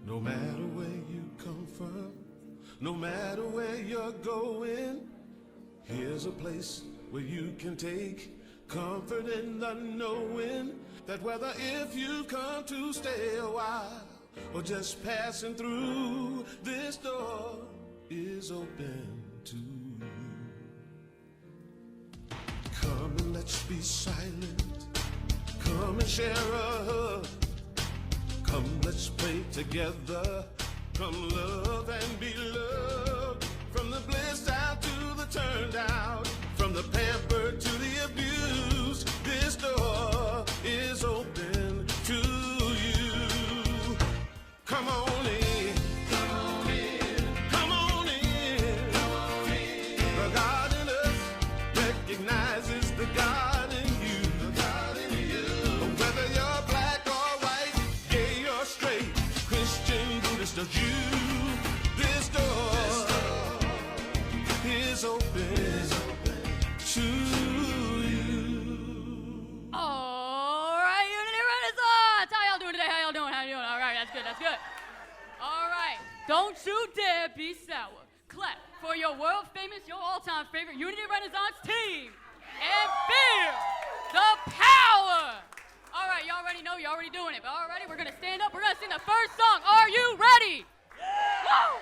No matter where you come from, no matter where you're going, here's a place where you can take comfort in the knowing that whether if you come to stay a while or just passing through, this door is open to you. Come and let's be silent. Come and share a hug. Come, let's pray together. Come, love and be loved. From the blissed out to the turned out, from the pampered to the abused, this door is open to you. Come on in. Come on in. Come on in. Come on in. The God in us recognizes the God in you. The God in you. Whether you're black or white, gay or straight, Christian, Buddhist or Jew, this door is open to you. All right, Unity Renaissance. How y'all doing today? How y'all doing? All right, that's good, that's good. All right, don't you dare be sour. Clap for your world famous, your all-time favorite Unity Renaissance team. And feel the power. All right, y'all already know, you're already doing it. But all righty, we're going to stand up. We're going to sing the first song. Are you ready? Yeah! Woo!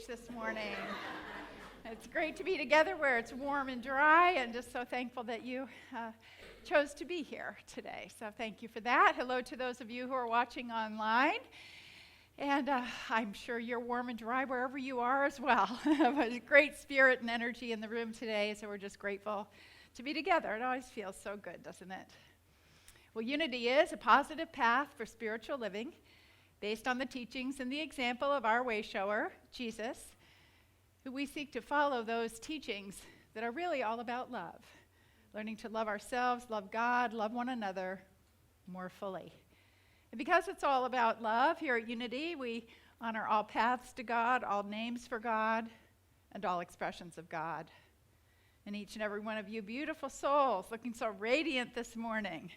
This morning. It's great to be together where it's warm and dry, and just so thankful that you chose to be here today. So thank you for that. Hello to those of you who are watching online. And I'm sure you're warm and dry wherever you are as well. But a great spirit and energy in the room today, so we're just grateful to be together. It always feels so good, doesn't it? Well, unity is a positive path for spiritual living based on the teachings and the example of our way shower, Jesus, who we seek to follow those teachings that are really all about love, learning to love ourselves, love God, love one another more fully. And because it's all about love, here at Unity, we honor all paths to God, all names for God, and all expressions of God. And each and every one of you beautiful souls looking so radiant this morning,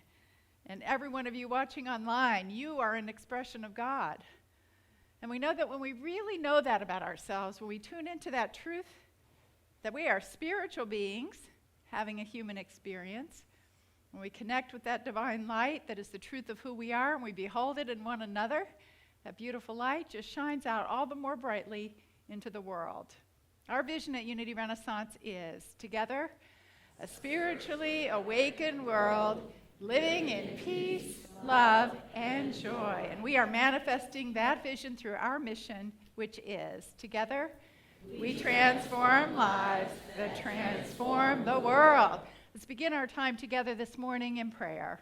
and every one of you watching online, you are an expression of God. And we know that when we really know that about ourselves, when we tune into that truth, that we are spiritual beings having a human experience, when we connect with that divine light that is the truth of who we are and we behold it in one another, that beautiful light just shines out all the more brightly into the world. Our vision at Unity Renaissance is, together, a spiritually awakened world living in peace, love, and joy. And we are manifesting that vision through our mission, which is, together, we transform lives that transform the world. Let's begin our time together this morning in prayer.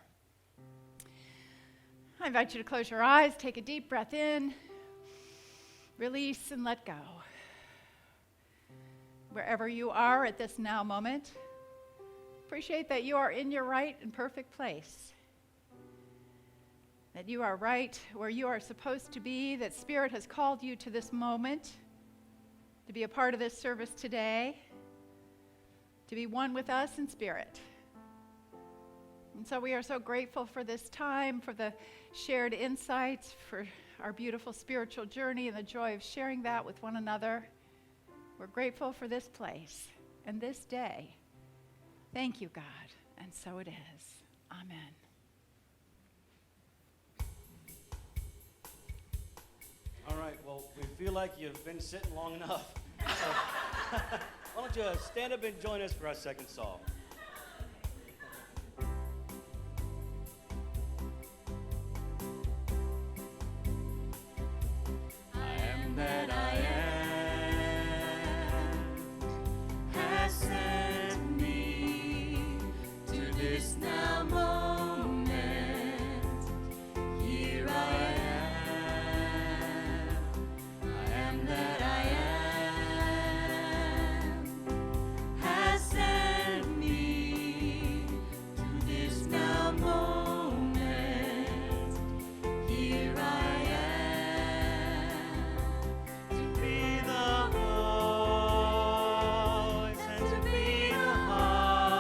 I invite you to close your eyes, take a deep breath in, release, and let go. Wherever you are at this now moment, appreciate that you are in your right and perfect place, that you are right where you are supposed to be, that Spirit has called you to this moment, to be a part of this service today, to be one with us in spirit. And so we are so grateful for this time, for the shared insights, for our beautiful spiritual journey and the joy of sharing that with one another. We're grateful for this place and this day. Thank you, God. And so it is. Amen. All right, well, we feel like you've been sitting long enough. So, why don't you stand up and join us for our second song? I am that I am has sent me to this now moment. Here I am that I am has sent me to this now moment. Here I am to be the voice and to be the heart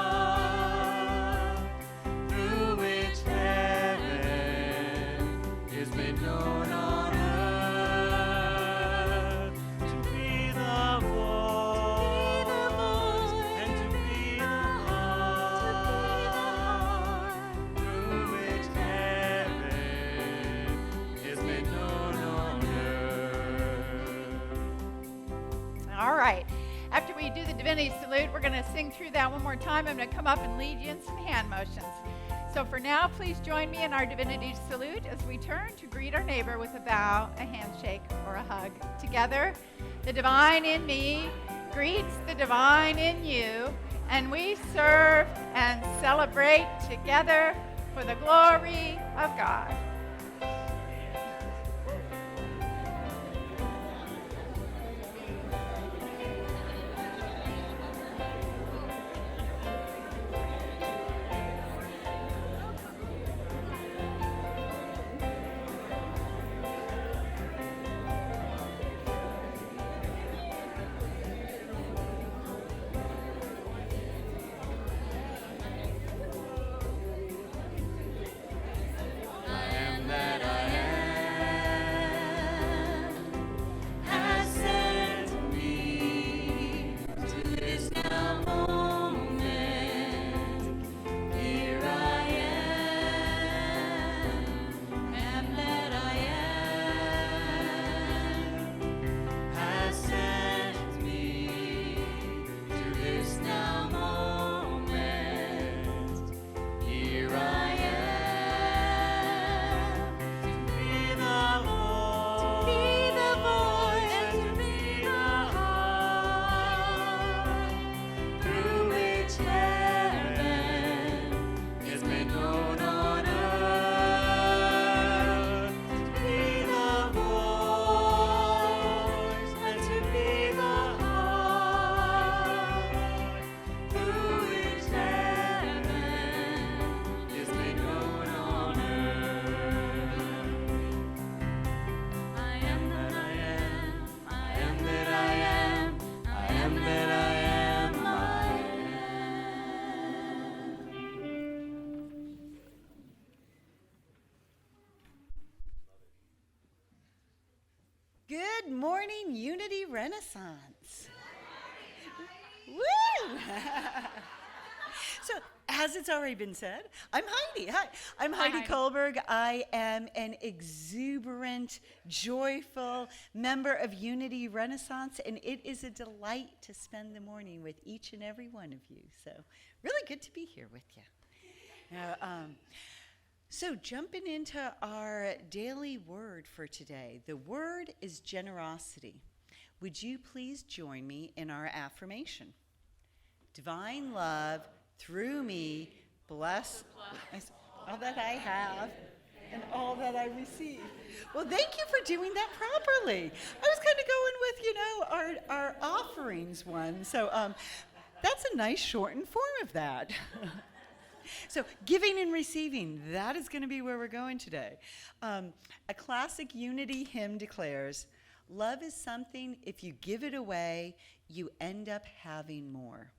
through which heaven is made known on earth. To be the voice and to be the heart through which heaven is made known on earth. All right. After we do the divinity salute, we're going to sing through that one more time. I'm going to come up and lead you in some hand motions. So for now, please join me in our divinity salute as we turn to greet our neighbor with a bow, a handshake, or a hug. Together, the divine in me greets the divine in you, and we serve and celebrate together for the glory of God. I Good morning, Unity Renaissance. Woo! So, as it's already been said, I'm Heidi. Hi, I'm Heidi Heidi. Kohlberg. I am an exuberant, joyful member of Unity Renaissance, and it is a delight to spend the morning with each and every one of you. So, really good to be here with you. Now, so jumping into our daily word for today, the word is generosity. Would you please join me in our affirmation? Divine love through me, bless all that I have and all that I receive. Well, thank you for doing that properly. I was kind of going with, our offerings one. So that's a nice shortened form of that. So giving and receiving, that is going to be where we're going today. A classic Unity hymn declares, love is something, if you give it away, you end up having more.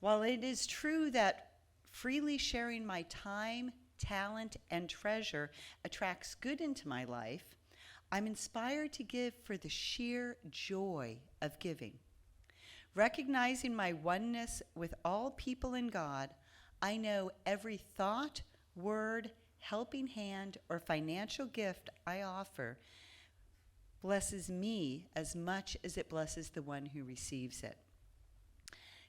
While it is true that freely sharing my time, talent, and treasure attracts good into my life, I'm inspired to give for the sheer joy of giving. Recognizing my oneness with all people in God, I know every thought, word, helping hand, or financial gift I offer blesses me as much as it blesses the one who receives it.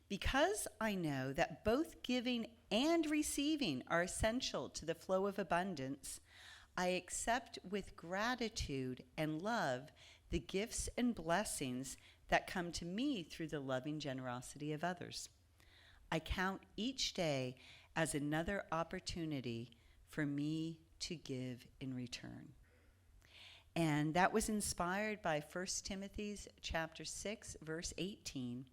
Because I know that both giving and receiving are essential to the flow of abundance, I accept with gratitude and love the gifts and blessings that come to me through the loving generosity of others. I count each day as another opportunity for me to give in return. And that was inspired by 1 Timothy chapter 6, verse 18.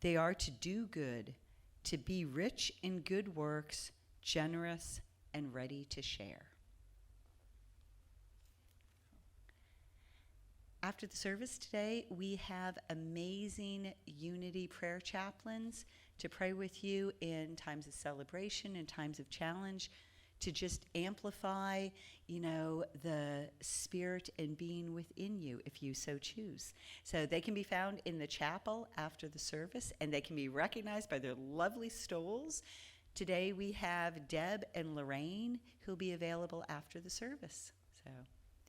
They are to do good, to be rich in good works, generous and ready to share. After the service today, we have amazing Unity prayer chaplains to pray with you in times of celebration and times of challenge, to just amplify, the spirit and being within you if you so choose. So they can be found in the chapel after the service, and they can be recognized by their lovely stoles. Today we have Deb and Lorraine who'll be available after the service. So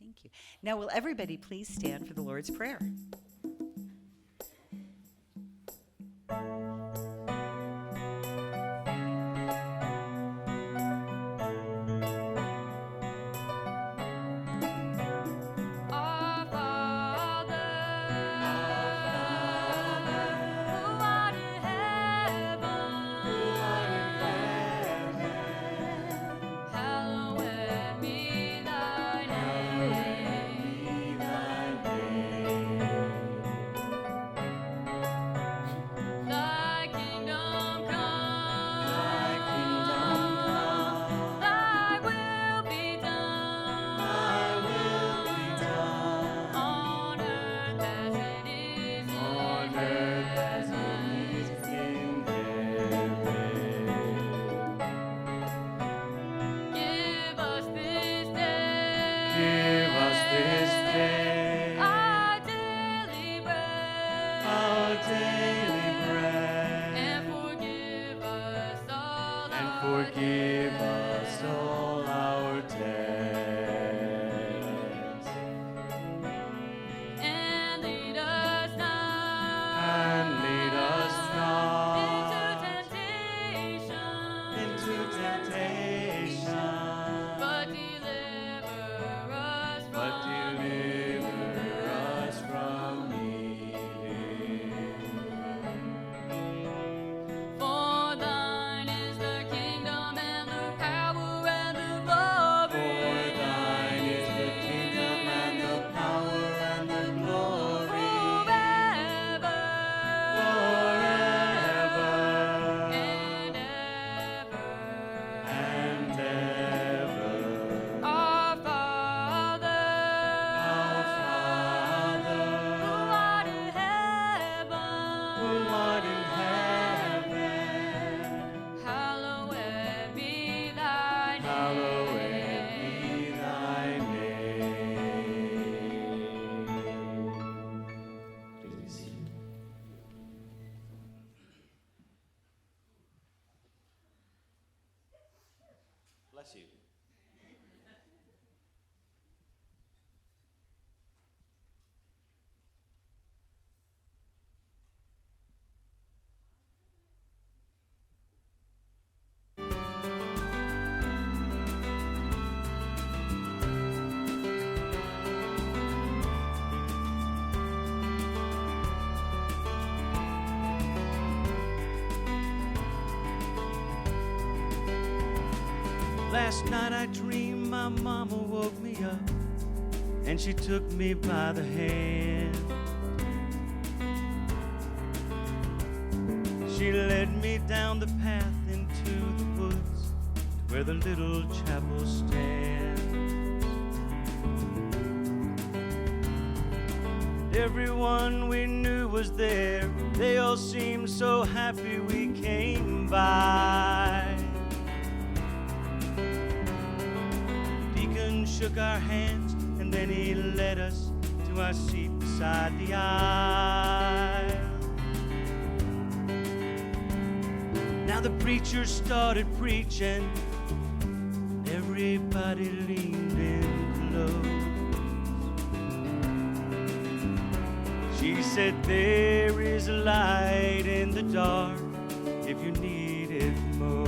thank you. Now will everybody please stand for the Lord's Prayer? Thy Last night I dreamed my mama woke me up, and she took me by the hand. She led me down the path into the woods to where the little chapel stands. Everyone we knew was there. They all seemed so happy we came by. Deacon shook our hands, and then he led us to our seat beside the aisle. Now the preacher started preaching. Everybody leaned in close. She said, there is a light in the dark if you need it most.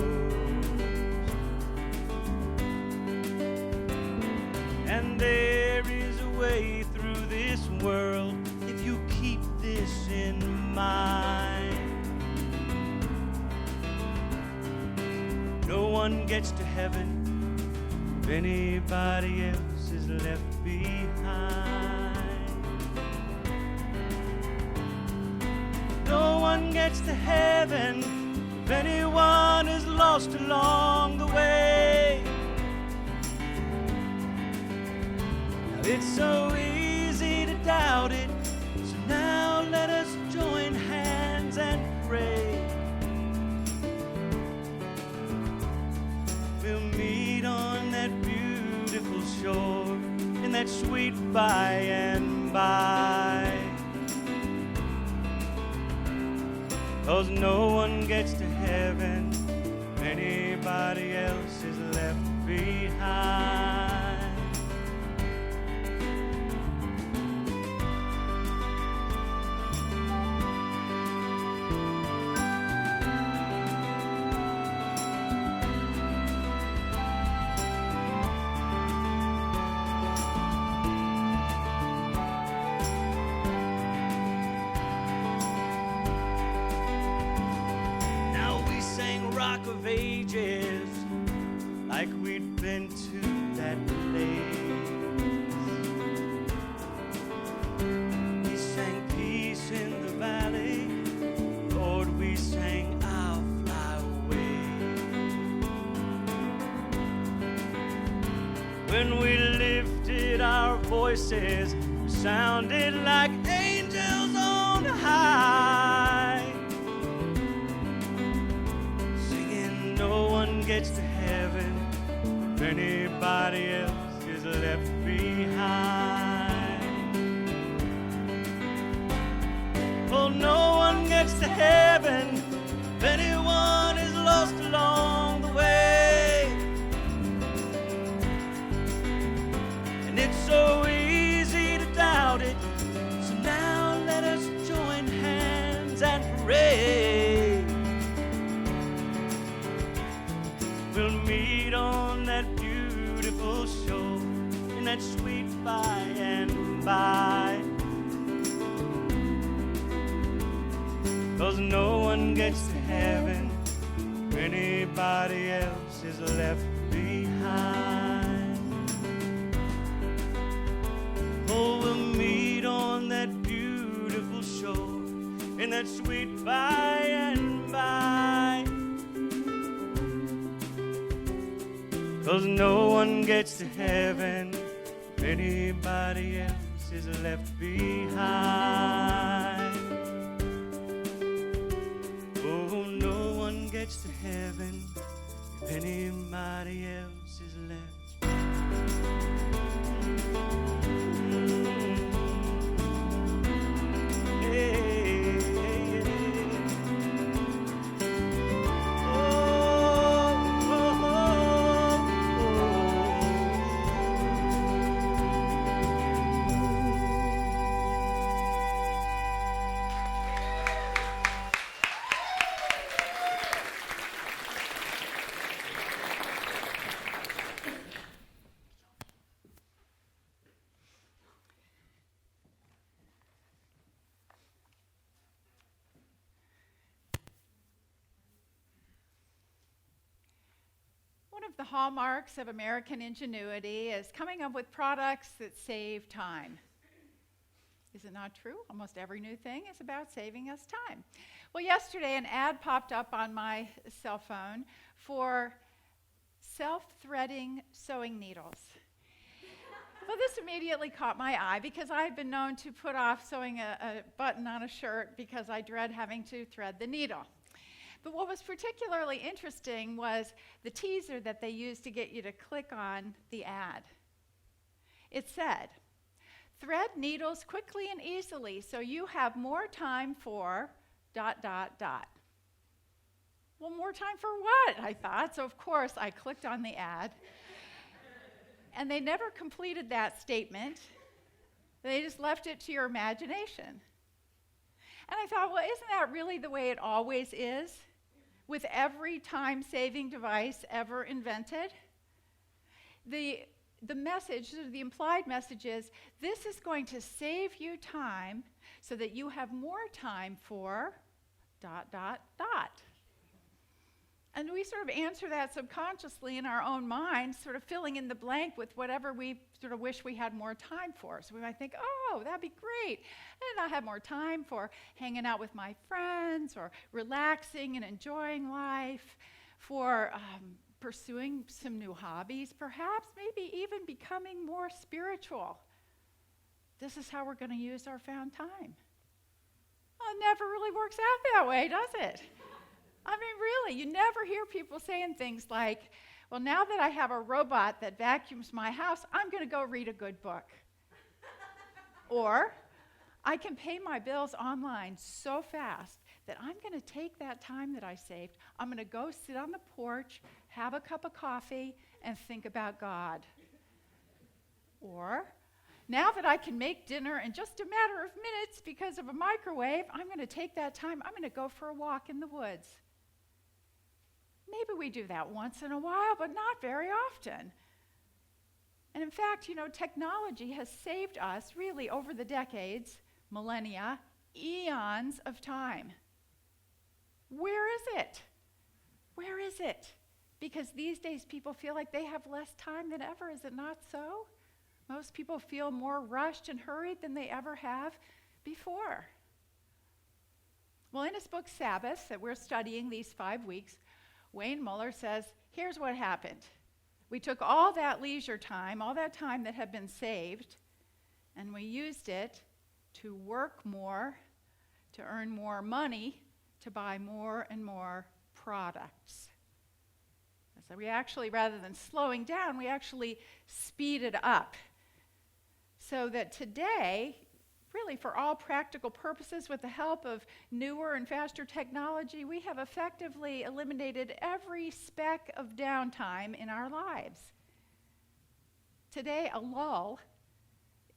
And there is a way through this world if you keep this in mind. No one gets to heaven if anybody else is left behind. No one gets to heaven if anyone is lost along the way. Now it's so easy to doubt it, so now let us join hands and pray. We'll meet on that beautiful shore in that sweet by and by. 'Cause no one gets to heaven if anybody else is left behind. Rock of Ages, like we'd been to that place. We sang Peace in the Valley, Lord, we sang I'll Fly Away. When we lifted our voices, we sounded like angels on high. No one gets to heaven if anybody else is left behind. Oh, no one gets to heaven if anyone is lost along the way. And it's so easy to doubt it, so now let us join hands and pray. We'll meet on that beautiful shore in that sweet by and by. 'Cause no one gets to heaven if anybody else is left behind. Oh, we'll meet on that beautiful shore in that sweet by and by. 'Cause no one gets to heaven if anybody else is left behind. Oh, no one gets to heaven if anybody else is left. Hey, hey, hey. One of the hallmarks of American ingenuity is coming up with products that save time. Is it not true? Almost every new thing is about saving us time. Well, yesterday an ad popped up on my cell phone for self-threading sewing needles. Well, this immediately caught my eye because I had been known to put off sewing a button on a shirt because I dread having to thread the needle. But what was particularly interesting was the teaser that they used to get you to click on the ad. It said, "Thread needles quickly and easily so you have more time for ... Well, more time for what? I thought. So, of course, I clicked on the ad. And they never completed that statement. They just left it to your imagination. And I thought, well, isn't that really the way it always is with every time-saving device ever invented? The message, the implied message is, this is going to save you time so that you have more time for ... And we sort of answer that subconsciously in our own minds, sort of filling in the blank with whatever we sort of wish we had more time for. So we might think, oh, that'd be great. And I have more time for hanging out with my friends or relaxing and enjoying life, for pursuing some new hobbies, perhaps maybe even becoming more spiritual. This is how we're going to use our found time. Well, it never really works out that way, does it? I mean, really, you never hear people saying things like, well, now that I have a robot that vacuums my house, I'm going to go read a good book. Or, I can pay my bills online so fast that I'm going to take that time that I saved, I'm going to go sit on the porch, have a cup of coffee, and think about God. Or, now that I can make dinner in just a matter of minutes because of a microwave, I'm going to take that time, I'm going to go for a walk in the woods. Maybe we do that once in a while, but not very often. And in fact, technology has saved us, really, over the decades, millennia, eons of time. Where is it? Where is it? Because these days people feel like they have less time than ever. Is it not so? Most people feel more rushed and hurried than they ever have before. Well, in his book, Sabbath, that we're studying these 5 weeks, Wayne Muller says, here's what happened. We took all that leisure time, all that time that had been saved, and we used it to work more, to earn more money, to buy more and more products. So we actually, rather than slowing down, we actually speeded up. So that today, really for all practical purposes, with the help of newer and faster technology, we have effectively eliminated every speck of downtime in our lives. Today, a lull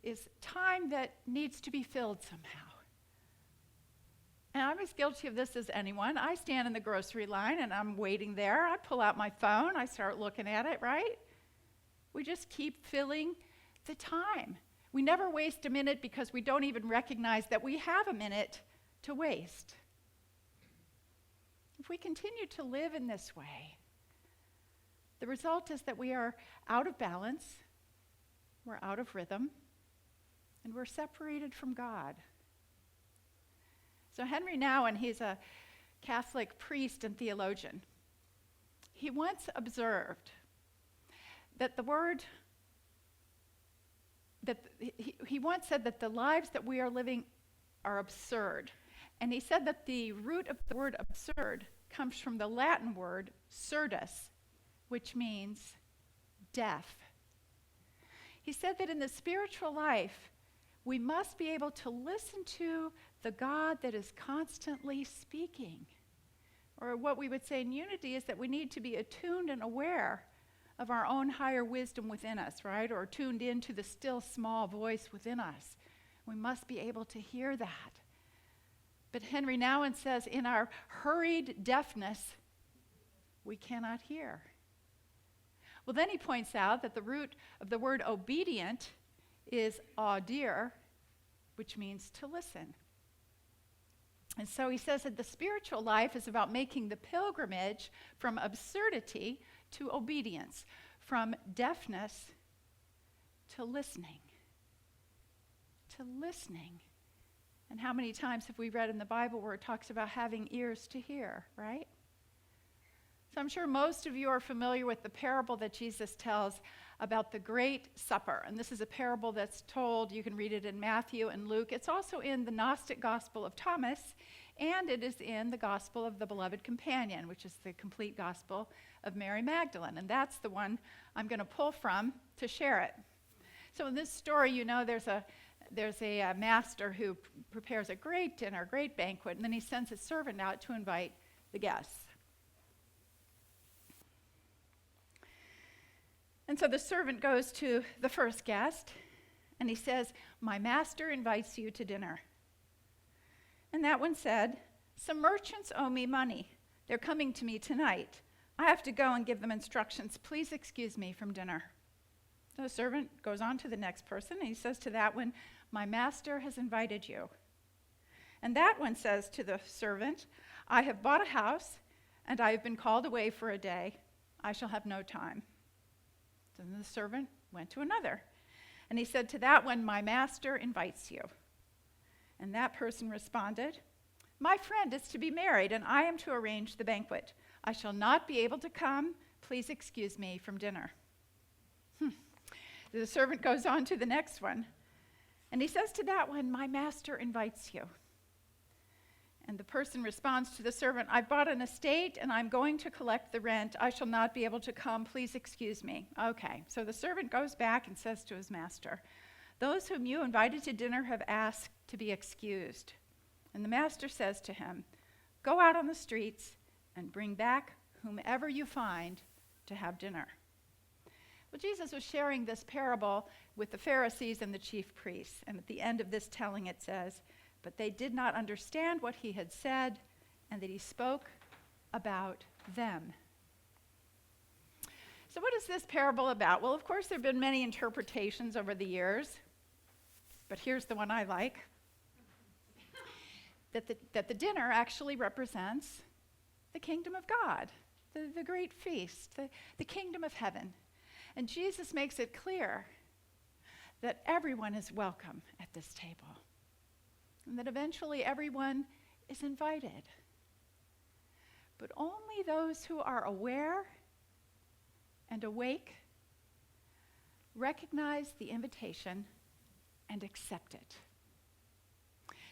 is time that needs to be filled somehow. And I'm as guilty of this as anyone. I stand in the grocery line and I'm waiting there. I pull out my phone, I start looking at it, right? We just keep filling the time. We never waste a minute because we don't even recognize that we have a minute to waste. If we continue to live in this way, the result is that we are out of balance, we're out of rhythm, and we're separated from God. So Henry Nouwen, he's a Catholic priest and theologian. He once observed that he once said that the lives that we are living are absurd. And he said that the root of the word absurd comes from the Latin word surdus, which means deaf. He said that in the spiritual life, we must be able to listen to the God that is constantly speaking. Or what we would say in unity is that we need to be attuned and aware of our own higher wisdom within us, right? Or tuned into the still small voice within us. We must be able to hear that. But Henry Nouwen says, in our hurried deafness, we cannot hear. Well, then he points out that the root of the word obedient is audir, which means to listen. And so he says that the spiritual life is about making the pilgrimage from absurdity to obedience, from deafness to listening. To listening. And how many times have we read in the Bible where it talks about having ears to hear, right? So I'm sure most of you are familiar with the parable that Jesus tells about the Great Supper. And this is a parable that's told, you can read it in Matthew and Luke. It's also in the Gnostic Gospel of Thomas, and it is in the Gospel of the Beloved Companion, which is the complete Gospel of Mary Magdalene. And that's the one I'm going to pull from to share it. So in this story, you know, there's a master who prepares a great dinner, great banquet, and then he sends his servant out to invite the guests. And so the servant goes to the first guest, and he says, "My master invites you to dinner." And that one said, "Some merchants owe me money. They're coming to me tonight. I have to go and give them instructions. Please excuse me from dinner." So the servant goes on to the next person, and he says to that one, "My master has invited you." And that one says to the servant, "I have bought a house, and I have been called away for a day. I shall have no time." Then the servant went to another, and he said to that one, "My master invites you." And that person responded, "My friend is to be married, and I am to arrange the banquet. I shall not be able to come. Please excuse me from dinner." The servant goes on to the next one, and he says to that one, "My master invites you." And the person responds to the servant, "I've bought an estate, and I'm going to collect the rent. I shall not be able to come. Please excuse me." Okay, so the servant goes back and says to his master, "Those whom you invited to dinner have asked to be excused." And the master says to him, "Go out on the streets and bring back whomever you find to have dinner." Well, Jesus was sharing this parable with the Pharisees and the chief priests. And at the end of this telling, it says, "But they did not understand what he had said, and that he spoke about them." So what is this parable about? Well, of course, there have been many interpretations over the years, but here's the one I like. That the dinner actually represents the kingdom of God, the great feast, the kingdom of heaven. And Jesus makes it clear that everyone is welcome at this table, and that eventually everyone is invited. But only those who are aware and awake recognize the invitation and accept it.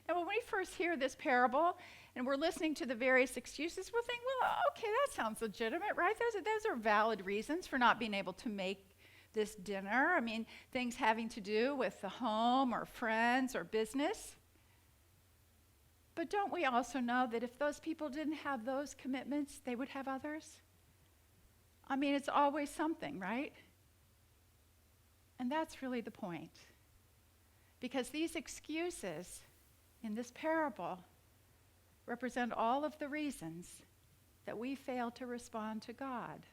Now, when we first hear this parable and we're listening to the various excuses, we'll think, well, okay, that sounds legitimate, right? Those are valid reasons for not being able to make this dinner. I mean, things having to do with the home or friends or business. But don't we also know that if those people didn't have those commitments, they would have others? I mean, it's always something, right? And that's really the point. Because these excuses in this parable represent all of the reasons that we fail to respond to God.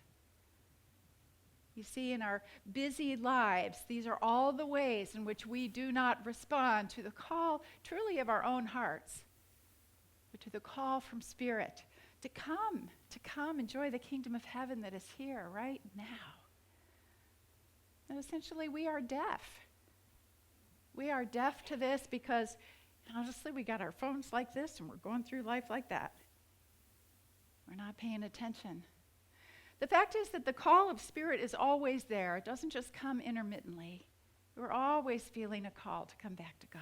You see, in our busy lives, these are all the ways in which we do not respond to the call truly of our own hearts, but to the call from Spirit to come enjoy the kingdom of heaven that is here right now. And essentially, we are deaf. We are deaf to this because honestly, we got our phones like this and we're going through life like that. We're not paying attention. The fact is that the call of Spirit is always there. It doesn't just come intermittently. We're always feeling a call to come back to God.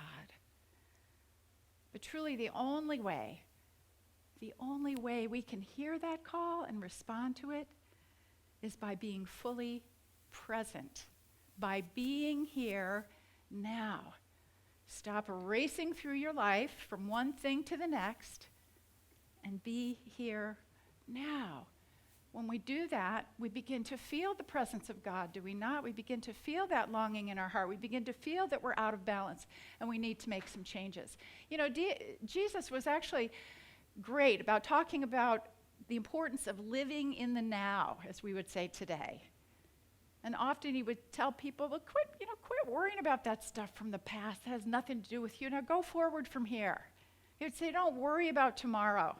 But truly the only way we can hear that call and respond to it is by being fully present, by being here now. Stop racing through your life from one thing to the next and be here now. When we do that, we begin to feel the presence of God, do we not? We begin to feel that longing in our heart. We begin to feel that we're out of balance and we need to make some changes. You know, Jesus was actually great about talking about the importance of living in the now, as we would say today. And often he would tell people, well, quit worrying about that stuff from the past. That has nothing to do with you. Now go forward from here. He would say, don't worry about tomorrow.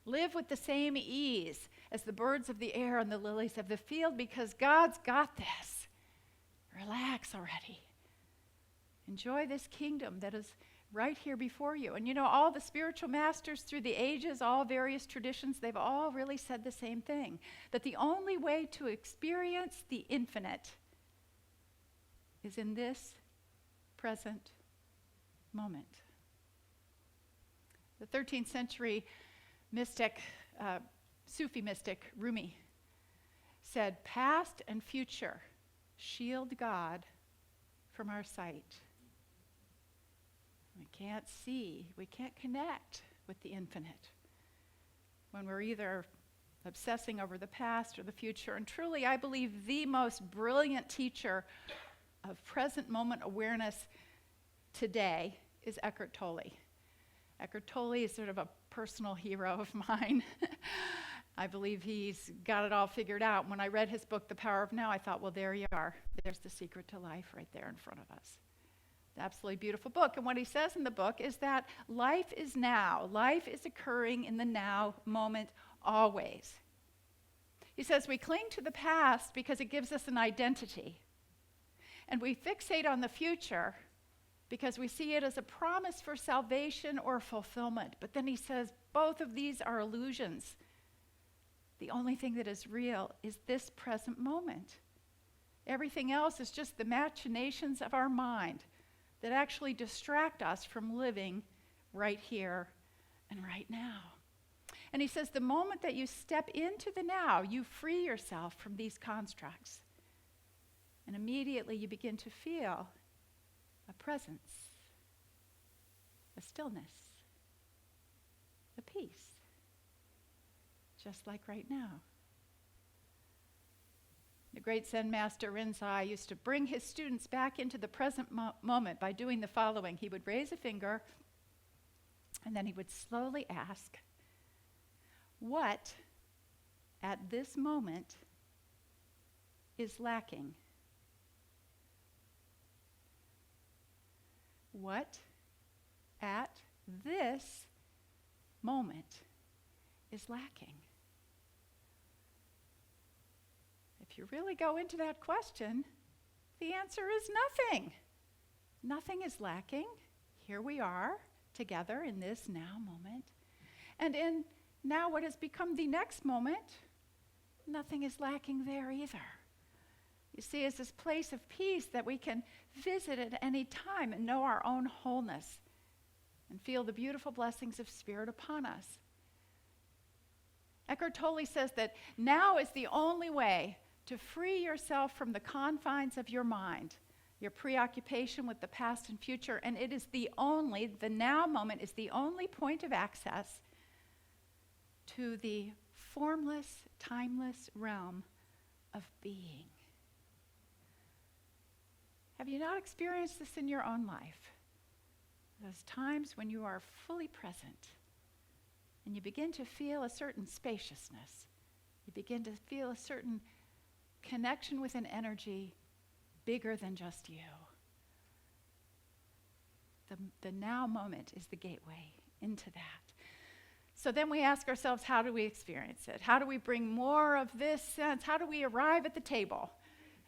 Live with the same ease as the birds of the air and the lilies of the field, because God's got this. Relax already. Enjoy this kingdom that is right here before you. And you know, all the spiritual masters through the ages, all various traditions, they've all really said the same thing, that the only way to experience the infinite is in this present moment. The 13th century mystic, Sufi mystic, Rumi, said, "Past and future shield God from our sight." We can't see, we can't connect with the infinite when we're either obsessing over the past or the future. And truly, I believe the most brilliant teacher of present moment awareness today is Eckhart Tolle. Eckhart Tolle is sort of a personal hero of mine. I believe he's got it all figured out. When I read his book, The Power of Now, I thought, well, there you are. There's the secret to life right there in front of us. Absolutely beautiful book. And what he says in the book is that life is now. Life is occurring in the now moment always. He says we cling to the past because it gives us an identity. And we fixate on the future because we see it as a promise for salvation or fulfillment. But then he says both of these are illusions. The only thing that is real is this present moment. Everything else is just the machinations of our mind that actually distract us from living right here and right now. And he says the moment that you step into the now, you free yourself from these constructs. And immediately you begin to feel a presence, a stillness, a peace, just like right now. The great Zen master Rinzai used to bring his students back into the present moment by doing the following. He would raise a finger, and then he would slowly ask, what at this moment is lacking? What at this moment is lacking? If you really go into that question, the answer is nothing. Nothing is lacking. Here we are together in this now moment. And in now what has become the next moment, nothing is lacking there either. You see, it's this place of peace that we can visit at any time and know our own wholeness and feel the beautiful blessings of Spirit upon us. Eckhart Tolle says that now is the only way to free yourself from the confines of your mind, your preoccupation with the past and future, and it is the now moment is the only point of access to the formless, timeless realm of being. Have you not experienced this in your own life? Those times when you are fully present and you begin to feel a certain spaciousness. You begin to feel a certain connection with an energy bigger than just you. The now moment is the gateway into that. So then we ask ourselves, how do we experience it? How do we bring more of this sense? How do we arrive at the table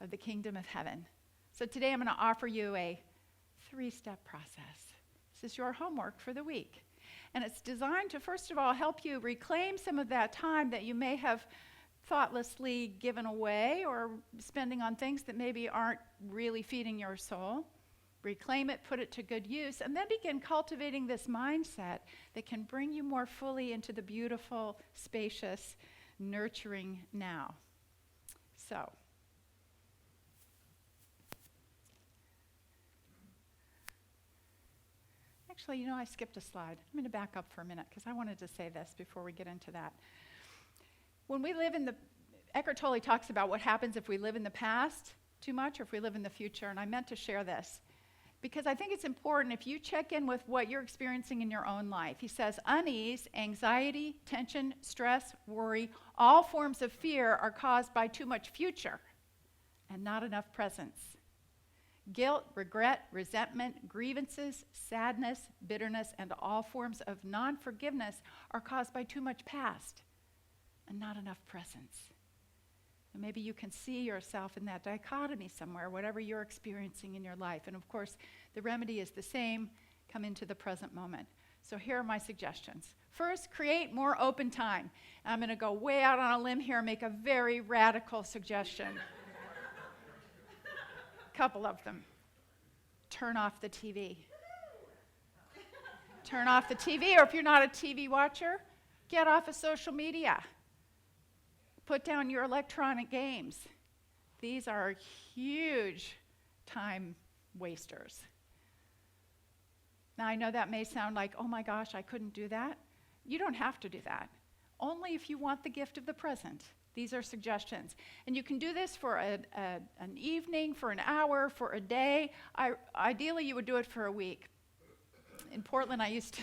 of the kingdom of heaven? So today I'm going to offer you a 3-step process. This is your homework for the week. And it's designed to, first of all, help you reclaim some of that time that you may have thoughtlessly given away or spending on things that maybe aren't really feeding your soul. Reclaim it, put it to good use, and then begin cultivating this mindset that can bring you more fully into the beautiful, spacious, nurturing now. So, actually, I skipped a slide. I'm going to back up for a minute because I wanted to say this before we get into that. When we live in Eckhart Tolle talks about what happens if we live in the past too much or if we live in the future, and I meant to share this because I think it's important if you check in with what you're experiencing in your own life. He says unease, anxiety, tension, stress, worry, all forms of fear are caused by too much future and not enough presence. Guilt, regret, resentment, grievances, sadness, bitterness, and all forms of non-forgiveness are caused by too much past and not enough presence. And maybe you can see yourself in that dichotomy somewhere, whatever you're experiencing in your life. And of course, the remedy is the same. Come into the present moment. So here are my suggestions. First, create more open time. I'm going to go way out on a limb here and make a very radical suggestion. Couple of them. Turn off the TV. Turn off the TV, or if you're not a TV watcher, get off of social media. Put down your electronic games. These are huge time wasters. Now, I know that may sound like, oh my gosh, I couldn't do that. You don't have to do that. Only if you want the gift of the present. These are suggestions. And you can do this for an evening, for an hour, for a day. Ideally, you would do it for a week. In Portland, I used to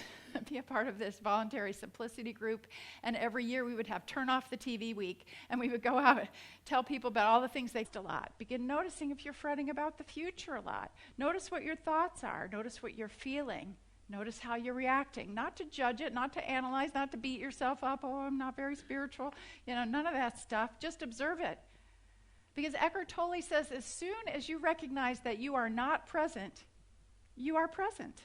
be a part of this voluntary simplicity group, and every year we would have Turn Off the TV Week, and we would go out and tell people about all the things they do a lot. Begin noticing if you're fretting about the future a lot. Notice what your thoughts are. Notice what you're feeling. Notice how you're reacting. Not to judge it, not to analyze, not to beat yourself up. Oh, I'm not very spiritual. None of that stuff. Just observe it. Because Eckhart Tolle says as soon as you recognize that you are not present, you are present.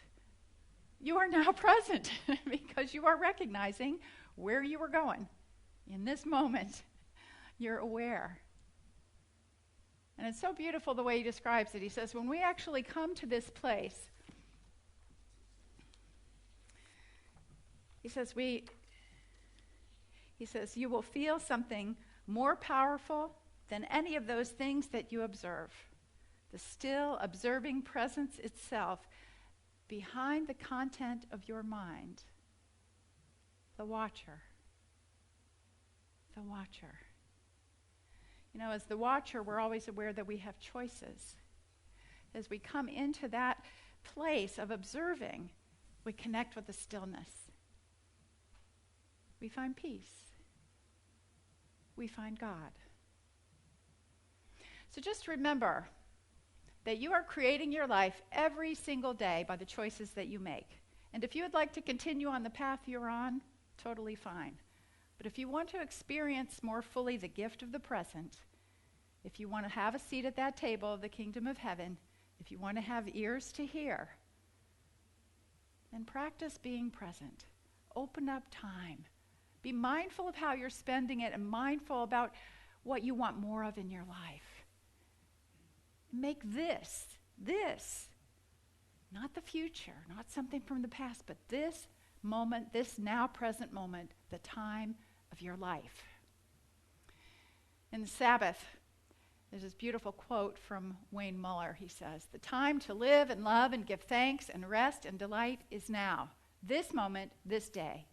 You are now present because you are recognizing where you were going. In this moment, you're aware. And it's so beautiful the way he describes it. He says, when we actually come to this place, he says, you will feel something more powerful than any of those things that you observe. The still observing presence itself behind the content of your mind. The watcher. The watcher. As the watcher, we're always aware that we have choices. As we come into that place of observing, we connect with the stillness. We find peace. We find God. So just remember that you are creating your life every single day by the choices that you make. And if you would like to continue on the path you're on, totally fine. But if you want to experience more fully the gift of the present, if you want to have a seat at that table of the kingdom of heaven, if you want to have ears to hear, then practice being present. Open up time. Be mindful of how you're spending it and mindful about what you want more of in your life. Make this, not the future, not something from the past, but this moment, this now present moment, the time of your life. In the Sabbath, there's this beautiful quote from Wayne Muller. He says, the time to live and love and give thanks and rest and delight is now. This moment, this day.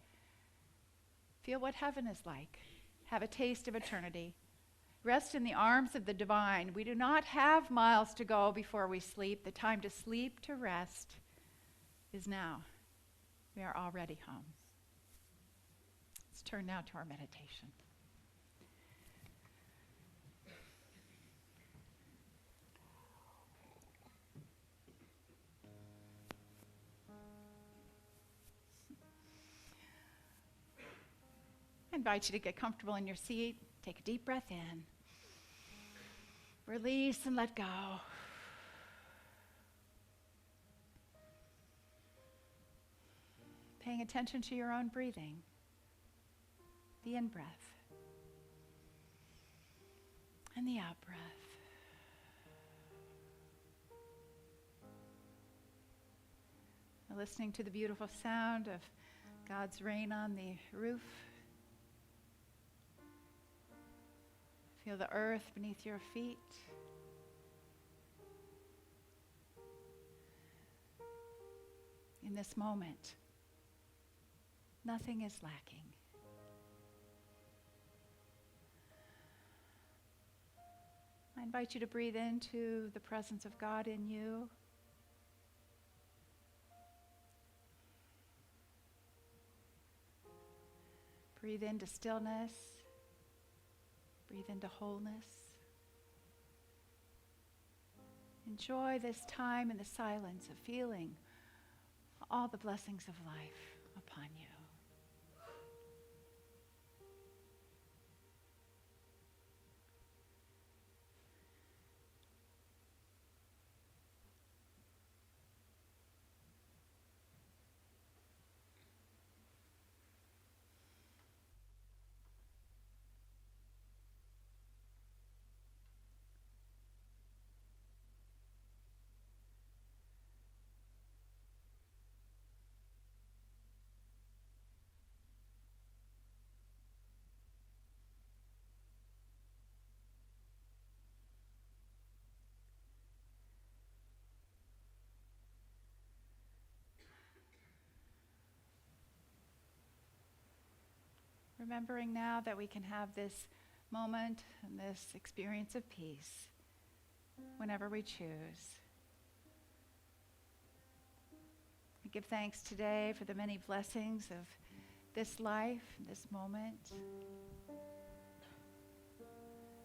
Feel what heaven is like. Have a taste of eternity. Rest in the arms of the divine. We do not have miles to go before we sleep. The time to sleep, to rest, is now. We are already home. Let's turn now to our meditation. I invite you to get comfortable in your seat. Take a deep breath in. Release and let go. Paying attention to your own breathing. The in-breath. And the out-breath. Listening to the beautiful sound of God's rain on the roof. Feel the earth beneath your feet. In this moment, nothing is lacking. I invite you to breathe into the presence of God in you. Breathe into stillness. Breathe into wholeness. Enjoy this time in the silence of feeling all the blessings of life upon you. remembering now that we can have this moment and this experience of peace whenever we choose. We give thanks today for the many blessings of this life, this moment.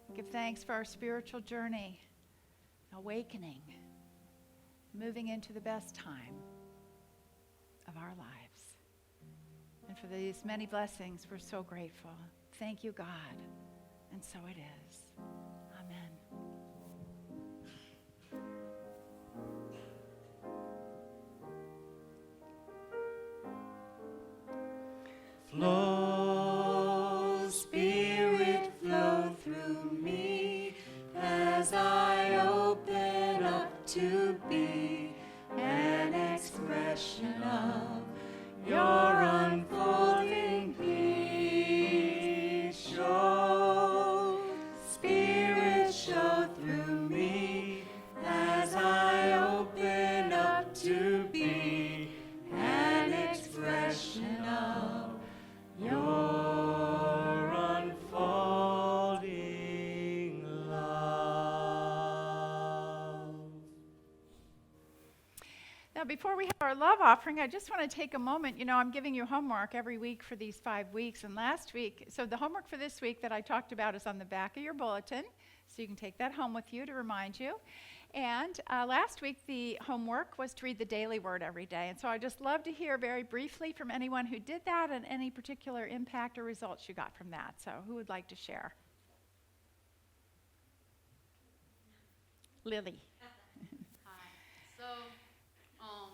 We give thanks for our spiritual journey, awakening, moving into the best time of our lives. And for these many blessings, we're so grateful. Thank you, God. And so it is. Amen. Flow, Spirit, flow through me as I open up to be an expression of your unfolding peace. Show, Spirit, show through me as I open up to be an expression of your unfolding love. Now, before we have our love offering, I just want to take a moment. You know, I'm giving you homework every week for these 5 weeks. And last week, so the homework for this week that I talked about is on the back of your bulletin. So you can take that home with you to remind you. And last week, the homework was to read the daily word every day. And so I'd just love to hear very briefly from anyone who did that and any particular impact or results you got from that. So who would like to share? Lily. Hi. So,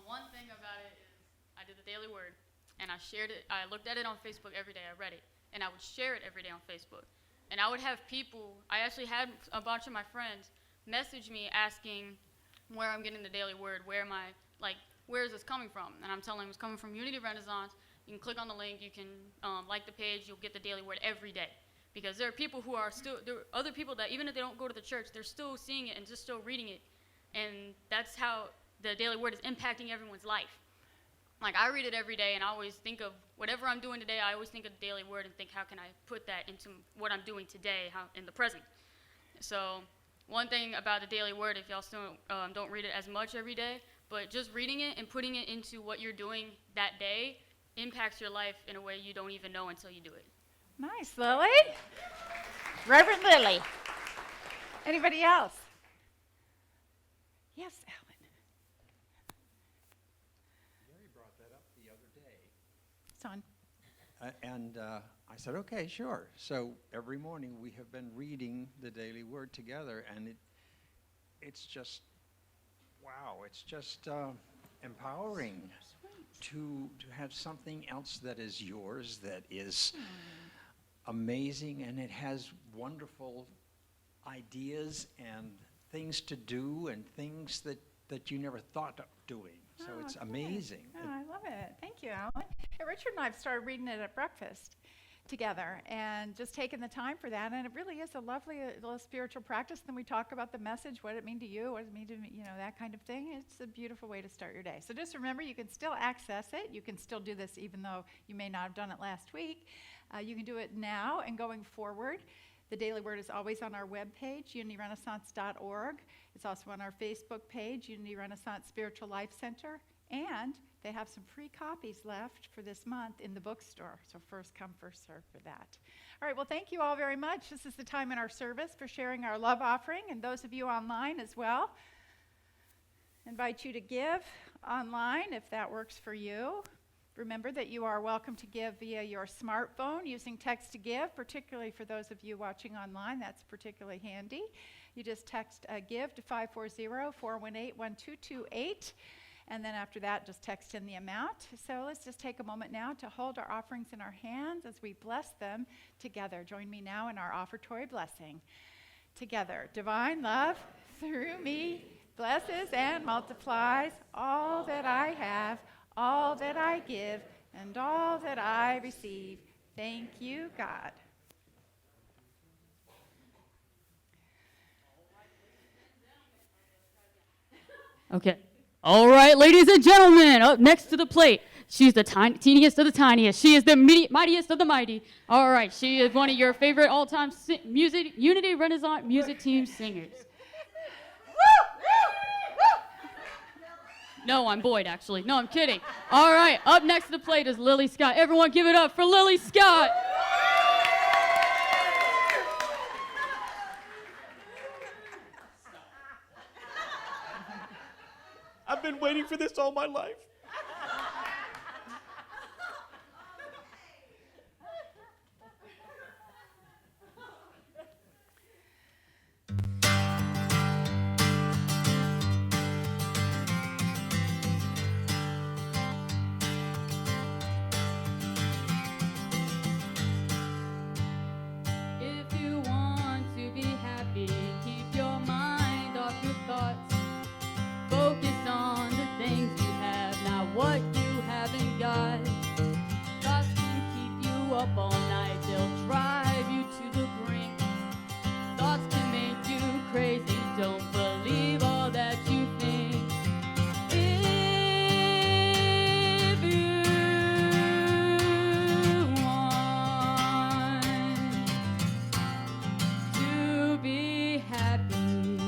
one thing about it is I did the daily word, and I shared it. I looked at it on Facebook every day. I read it, and I would share it every day on Facebook. And I would have people, I actually had a bunch of my friends message me asking where I'm getting the daily word, where is this coming from? And I'm telling them it's coming from Unity Renaissance. You can click on the link, you can like the page, you'll get the daily word every day. Because there are people who are still, there are other people that even if they don't go to the church, they're still seeing it and just still reading it. And that's how the daily word is impacting everyone's life. Like, I read it every day, and I always think of whatever I'm doing today, I always think of the daily word and think, how can I put that into what I'm doing today, in the present? So one thing about the daily word, if y'all still don't read it as much every day, but just reading it and putting it into what you're doing that day impacts your life in a way you don't even know until you do it. Nice, Lily. Reverend Lily. Anybody else? Yes, Alan. Mary brought that up the other day. It's on. And I said, okay, sure. So every morning we have been reading the daily word together, and it's just, wow, it's just empowering to have something else that is yours, that is amazing, and it has wonderful ideas and things to do and things that you never thought of doing. So it's amazing. Oh, I love it. Thank you, Alan. Hey, Richard and I have started reading it at breakfast together and just taking the time for that. And it really is a lovely little spiritual practice. Then we talk about the message, what it mean to you, what it mean to me, that kind of thing. It's a beautiful way to start your day. So just remember, you can still access it. You can still do this even though you may not have done it last week. You can do it now and going forward. The Daily Word is always on our webpage, unityrenaissance.org. It's also on our Facebook page, Unity Renaissance Spiritual Life Center. And they have some free copies left for this month in the bookstore. So first come, first serve for that. All right, well, thank you all very much. This is the time in our service for sharing our love offering. And those of you online as well, invite you to give online if that works for you. Remember that you are welcome to give via your smartphone using text to give, particularly for those of you watching online. That's particularly handy. You just text give to 540-418-1228. And then after that, just text in the amount. So let's just take a moment now to hold our offerings in our hands as we bless them together. Join me now in our offertory blessing. Together, divine love through me blesses and multiplies all that I have, all that I give, and all that I receive. Thank you, God. Okay. All right, ladies and gentlemen, up next to the plate, She's the teeniest of the tiniest. She is the mightiest of the mighty. All right, she is one of your favorite all-time Unity Renaissance music team singers. No, I'm Boyd, actually. No, I'm kidding. All right, up next to the plate is Lily Scott. Everyone give it up for Lily Scott. I've been waiting for this all my life. If you want to be happy, keep your mind off your thoughts. Focus on the things you have, not what you haven't got. Thoughts can keep you up all night, they'll drive you to the brink. Thoughts can make you crazy, don't believe all that you think. If you want to be happy,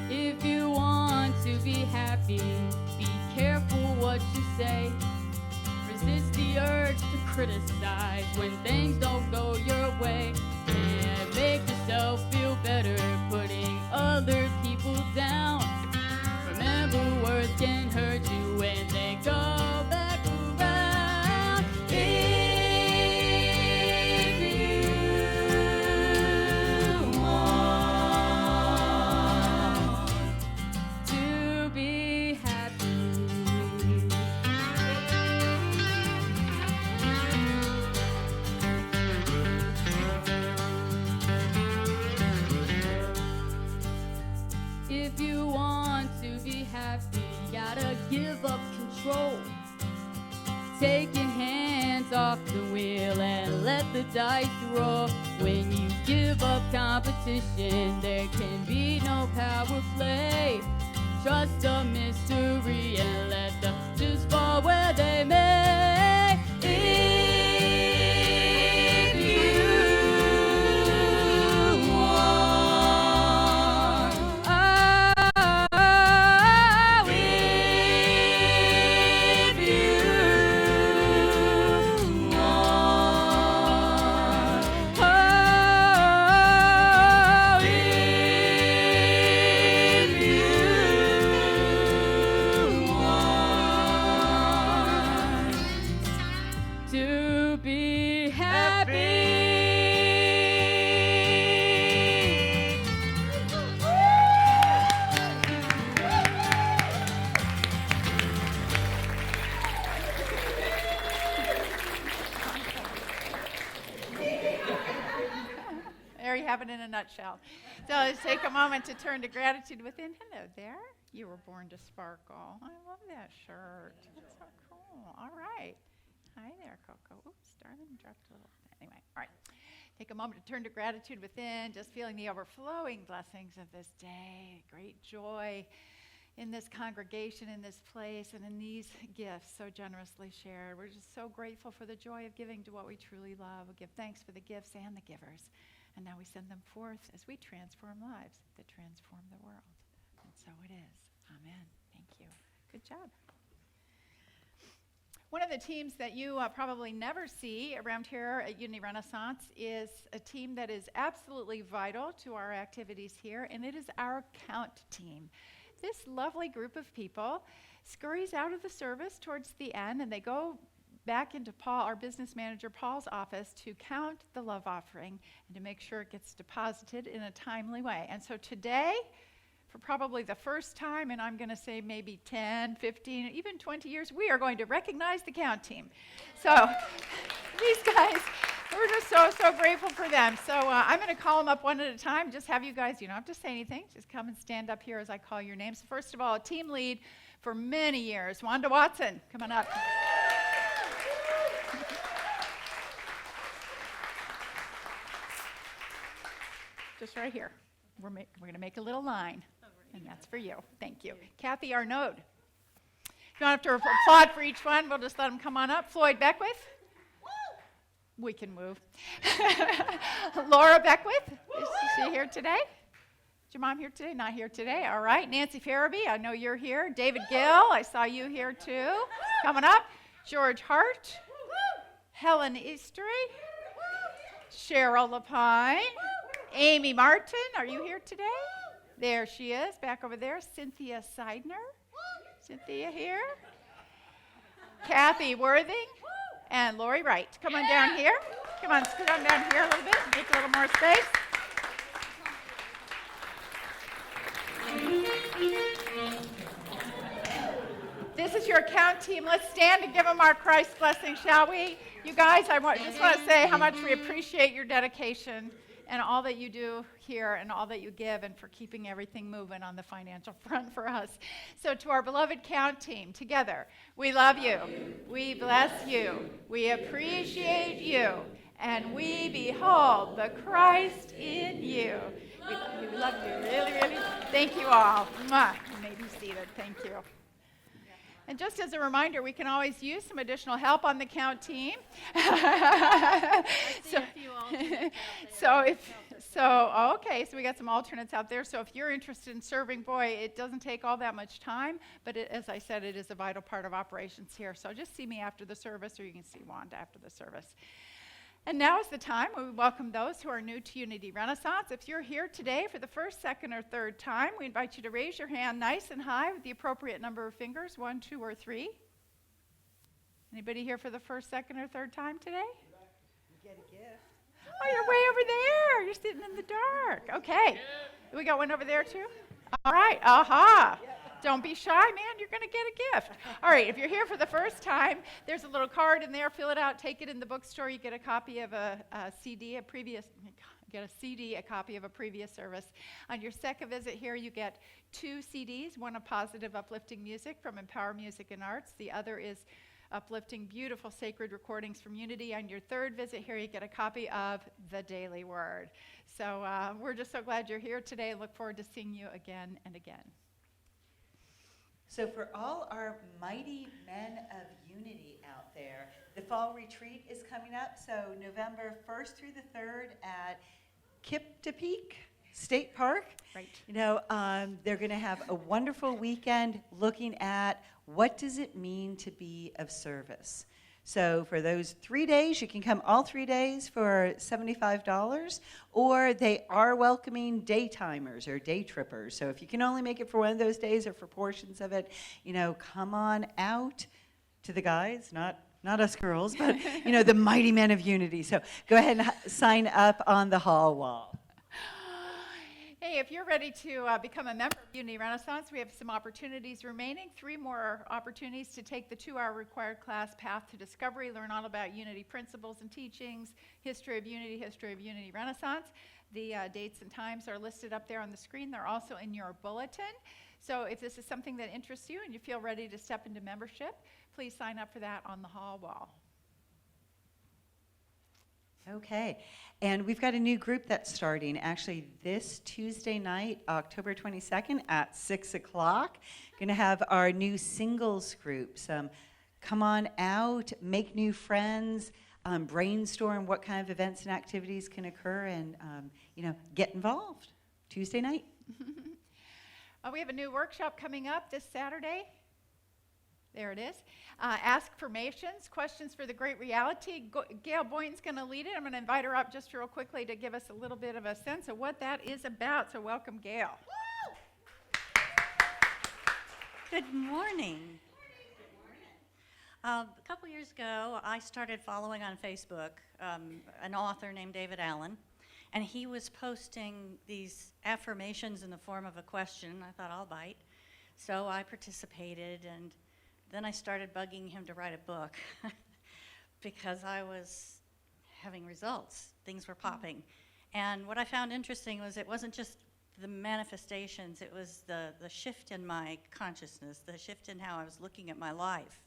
if you want to be happy, be careful what you say. Resist the urge to criticize when things don't go your way. And make yourself feel better, putting other people down. Remember, words can hurt you when they go back around. If you want to be happy, if you want to be happy, gotta give up control. Taking hands off the wheel and let the dice roll. When you give up competition, there can be no power play. Trust a mystery and let the chips fall where they may. If you want, if you want, if you want to be happy. There you have it in a nutshell. So let's take a moment to turn to gratitude within. Hello there. You were born to sparkle. I love that shirt. It's so cool. All right. Hi there, Coco. Oops, darling, dropped a little. Anyway, all right. Take a moment to turn to gratitude within, just feeling the overflowing blessings of this day. Great joy in this congregation, in this place, and in these gifts so generously shared. We're just so grateful for the joy of giving to what we truly love. We give thanks for the gifts and the givers. And now we send them forth as we transform lives that transform the world. And so it is. Amen. Thank you. Good job. One of the teams that you probably never see around here at Unity Renaissance is a team that is absolutely vital to our activities here, and it is our count team. This lovely group of people scurries out of the service towards the end, and they go back into Paul, our business manager, Paul's office, to count the love offering and to make sure it gets deposited in a timely way. And so today, for probably the first time, and I'm going to say maybe 10, 15, even 20 years, we are going to recognize the count team. So these guys, we're just so grateful for them. So I'm going to call them up one at a time. Just have you guys, you don't have to say anything. Just come and stand up here as I call your names. First of all, a team lead for many years, Wanda Watson. Come on up. Just right here. We're going to make a little line, and that's for you. Thank you. Kathy Arnaud. don't have to applaud for each one. We'll just let them come on up. Floyd Beckwith. We can move. Laura Beckwith. Is she here today? Is your mom here today? Not here today. All right. Nancy Farabee, I know you're here. David Gill, I saw you here too. Coming up. George Hart. Helen Eastery. Cheryl Lapine. Amy Martin, are you here today? There she is, back over there. Cynthia Seidner. Cynthia here. Kathy Worthing. And Lori Wright. Come on down here. Come on, scoot on down here a little bit. Make a little more space. This is your account team. Let's stand and give them our Christ blessing, shall we? You guys, I just want to say how much we appreciate your dedication and all that you do here and all that you give and for keeping everything moving on the financial front for us. So to our beloved count team, together, we love you, we bless you, we appreciate you, and we behold the Christ in you. We love you, really, really. Thank you all. Mwah. You may be seated. Thank you. And just as a reminder, we can always use some additional help on the count team. So we got some alternates out there. So if you're interested in serving, boy, it doesn't take all that much time, but as I said, it is a vital part of operations here. So just see me after the service, or you can see Wanda after the service. And now is the time when we welcome those who are new to Unity Renaissance. If you're here today for the first, second, or third time, we invite you to raise your hand nice and high with the appropriate number of fingers, 1, 2, or 3. Anybody here for the first, second, or third time today? You get a gift. Oh, you're way over there. You're sitting in the dark. Okay. We got one over there too? All right. Aha. Don't be shy, man. You're going to get a gift. All right. If you're here for the first time, there's a little card in there. Fill it out. Take it in the bookstore. You get a copy of a CD, a copy of a previous service. On your second visit here, you get 2 CDs, one of positive uplifting music from Empower Music and Arts. The other is uplifting, beautiful, sacred recordings from Unity. On your third visit here, you get a copy of The Daily Word. So we're just so glad you're here today. Look forward to seeing you again and again. So for all our mighty men of unity out there, the fall retreat is coming up. So November 1st through the 3rd at Kiptapeak State Park. Right. You know, they're going to have a wonderful weekend looking at what does it mean to be of service. So for those 3 days, you can come all 3 days for $75, or they are welcoming daytimers or day trippers. So if you can only make it for one of those days or for portions of it, you know, come on out to the guys, not us girls, but, you know, the mighty men of unity. So go ahead and sign up on the hall wall. Hey, if you're ready to become a member of Unity Renaissance, we have some opportunities remaining. 3 more opportunities to take the 2-hour required class, Path to Discovery, learn all about Unity principles and teachings, history of Unity Renaissance. The dates and times are listed up there on the screen. They're also in your bulletin. So if this is something that interests you and you feel ready to step into membership, please sign up for that on the hall wall. Okay, and we've got a new group that's starting actually this Tuesday night, October 22nd at 6 o'clock. Going to have our new singles groups. Come on out, make new friends, brainstorm what kind of events and activities can occur, and you know, get involved. Tuesday night. We have a new workshop coming up this Saturday. There it is. Ask formations, questions for the great reality. Gail Boynton's going to lead it. I'm going to invite her up just real quickly to give us a little bit of a sense of what that is about. So welcome, Gail. Good morning. A couple years ago, I started following on Facebook an author named David Allen, and he was posting these affirmations in the form of a question. I thought, I'll bite. So I participated, and then I started bugging him to write a book because I was having results. Things were popping. And what I found interesting was it wasn't just the manifestations, it was the shift in my consciousness, the shift in how I was looking at my life.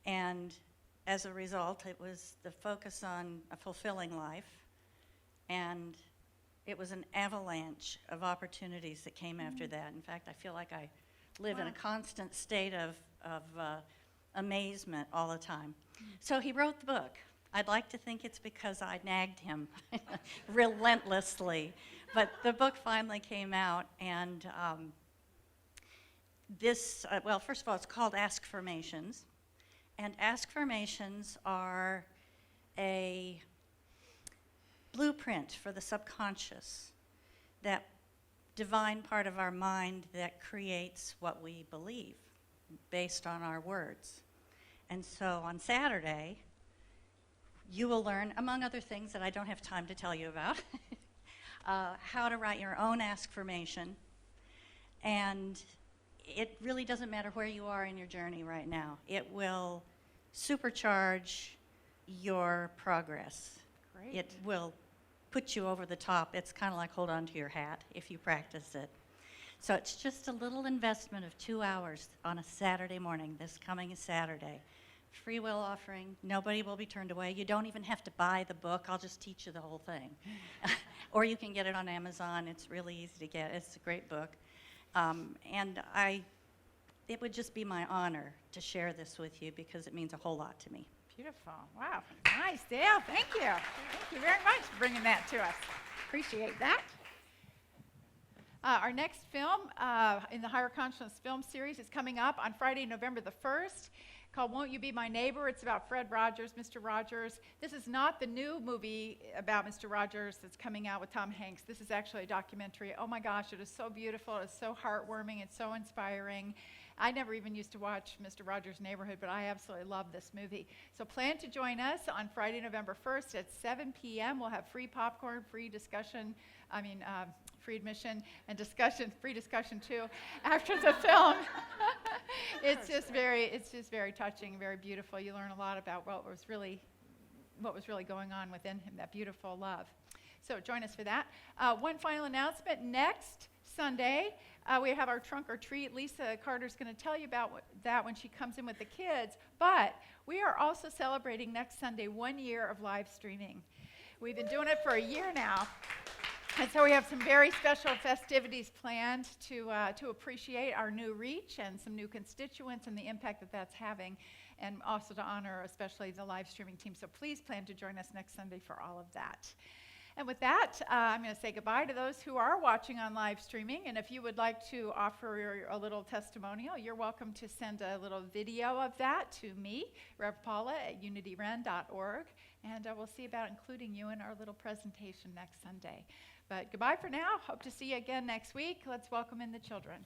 And as a result, it was the focus on a fulfilling life. And it was an avalanche of opportunities that came after that. In fact, I feel like I live in a constant state of of amazement all the time. So he wrote the book. I'd like to think it's because I nagged him relentlessly. But the book finally came out, and well, first of all, it's called Askformations. And Askformations are a blueprint for the subconscious, that divine part of our mind that creates what we believe based on our words. And so on Saturday, you will learn, among other things that I don't have time to tell you about, how to write your own askformation. And it really doesn't matter where you are in your journey right now. It will supercharge your progress. Great. It will put you over the top. It's kind of like hold on to your hat if you practice it. So it's just a little investment of 2 hours on a Saturday morning, this coming Saturday. Free will offering. Nobody will be turned away. You don't even have to buy the book. I'll just teach you the whole thing. Or you can get it on Amazon. It's really easy to get. It's a great book. It would just be my honor to share this with you because it means a whole lot to me. Beautiful. Wow. Nice, Dale. Thank you. Thank you very much for bringing that to us. Appreciate that. Our next film in the Higher Consciousness film series is coming up on Friday, November the 1st, called Won't You Be My Neighbor? It's about Fred Rogers, Mr. Rogers. This is not the new movie about Mr. Rogers that's coming out with Tom Hanks. This is actually a documentary. Oh my gosh, it is so beautiful. It's so heartwarming. It's so inspiring. I never even used to watch Mr. Rogers' Neighborhood, but I absolutely love this movie. So plan to join us on Friday, November 1st at 7 p.m. We'll have free popcorn, free admission and discussion, free discussion too, after the film. It's just very touching, very beautiful. You learn a lot about what was really going on within him, that beautiful love. So join us for that. One final announcement. Next Sunday, we have our trunk or treat. Lisa Carter's going to tell you about that when she comes in with the kids. But we are also celebrating next Sunday 1 year of live streaming. We've been doing it for a year now. And so we have some very special festivities planned to appreciate our new reach and some new constituents and the impact that that's having, and also to honor especially the live streaming team. So please plan to join us next Sunday for all of that. And with that, I'm going to say goodbye to those who are watching on live streaming. And if you would like to offer a little testimonial, you're welcome to send a little video of that to me, Rev Paula at unityren.org. And we'll see about including you in our little presentation next Sunday. But goodbye for now. Hope to see you again next week. Let's welcome in the children.